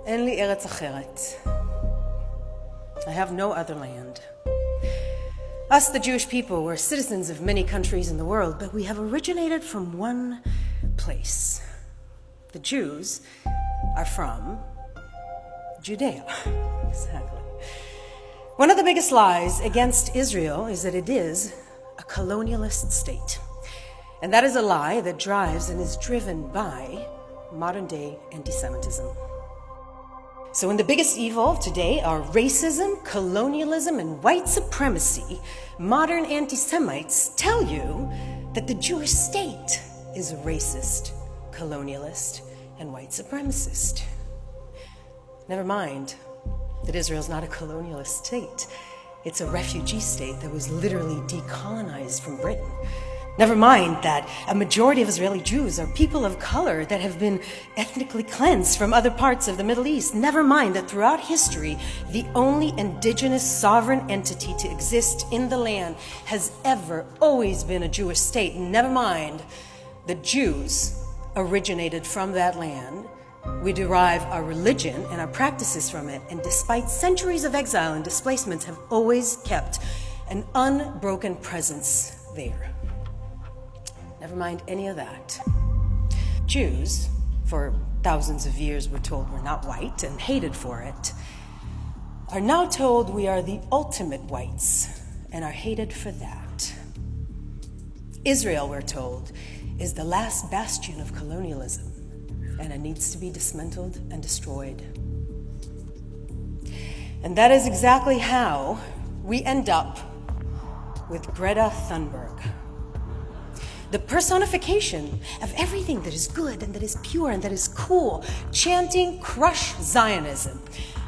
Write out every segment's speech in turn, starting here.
אין לי ארץ אחרת. I have no other land. Us, the Jewish people, were citizens of many countries in the world, but we have originated from one place. The Jews are from Judea. Exactly. One of the biggest lies against Israel is that it is a colonialist state. And that is a lie that drives and is driven by modern-day anti-Semitism. So when the biggest evil of today are racism, colonialism, and white supremacy, modern anti-Semites tell you that the Jewish state is racist, colonialist, and white supremacist. Never mind that Israel's not a colonialist state. It's a refugee state that was literally decolonized from Britain. Never mind that a majority of Israeli Jews are people of color that have been ethnically cleansed from other parts of the Middle East. Never mind that throughout history, the only indigenous sovereign entity to exist in the land has always been a Jewish state. Never mind the Jews originated from that land. We derive our religion and our practices from it, and despite centuries of exile and displacements, have always kept an unbroken presence there. Never mind any of that. Jews, for thousands of years we're told we're not white and hated for it, are now told we are the ultimate whites and are hated for that. Israel, we're told, is the last bastion of colonialism, and it needs to be dismantled and destroyed. And that is exactly how we end up with Greta Thunberg, the personification of everything that is good and that is pure and that is cool, chanting "Crush Zionism"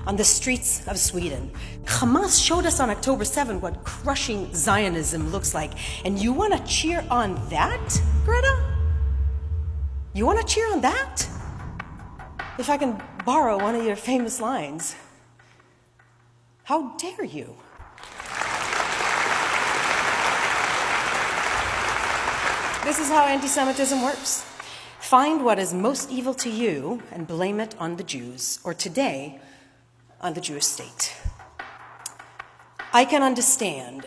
on the streets of Sweden. Hamas showed us on October 7 what crushing Zionism looks like. And you want to cheer on that, Greta? You want to cheer on that? If I can borrow one of your famous lines, how dare you? This is how anti-Semitism works. Find what is most evil to you and blame it on the Jews, or today, on the Jewish state. I can understand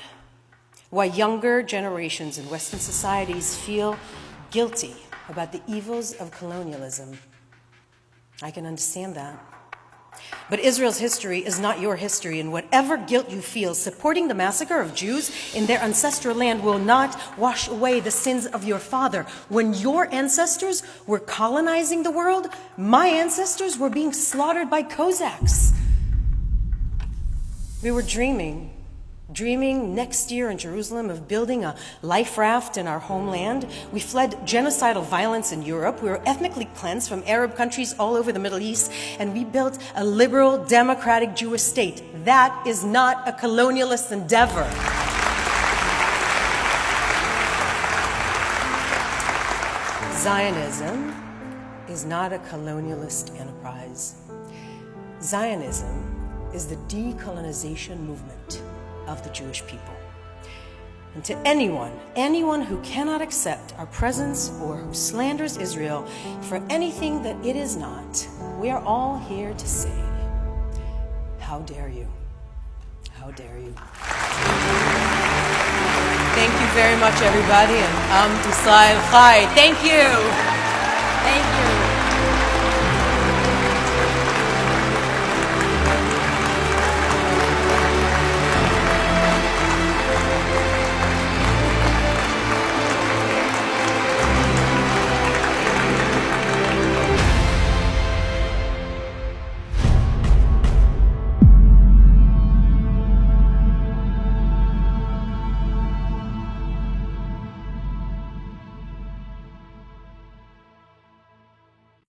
why younger generations in Western societies feel guilty about the evils of colonialism. I can understand that. But Israel's history is not your history, and whatever guilt you feel, supporting the massacre of Jews in their ancestral land will not wash away the sins of your father. When your ancestors were colonizing the world, my ancestors were being slaughtered by Cossacks. We were dreaming next year in Jerusalem of building a life raft in our homeland. We fled genocidal violence in Europe. We were ethnically cleansed from Arab countries all over the Middle East, and we built a liberal, democratic Jewish state. That is not a colonialist endeavor. Zionism is not a colonialist enterprise. Zionism is the decolonization movement of the Jewish people. And to anyone who cannot accept our presence or who slanders Israel for anything that it is not, we are all here to say, how dare you? How dare you? Thank you very much, everybody, and Am Yisrael Chai. Thank you. Thank you.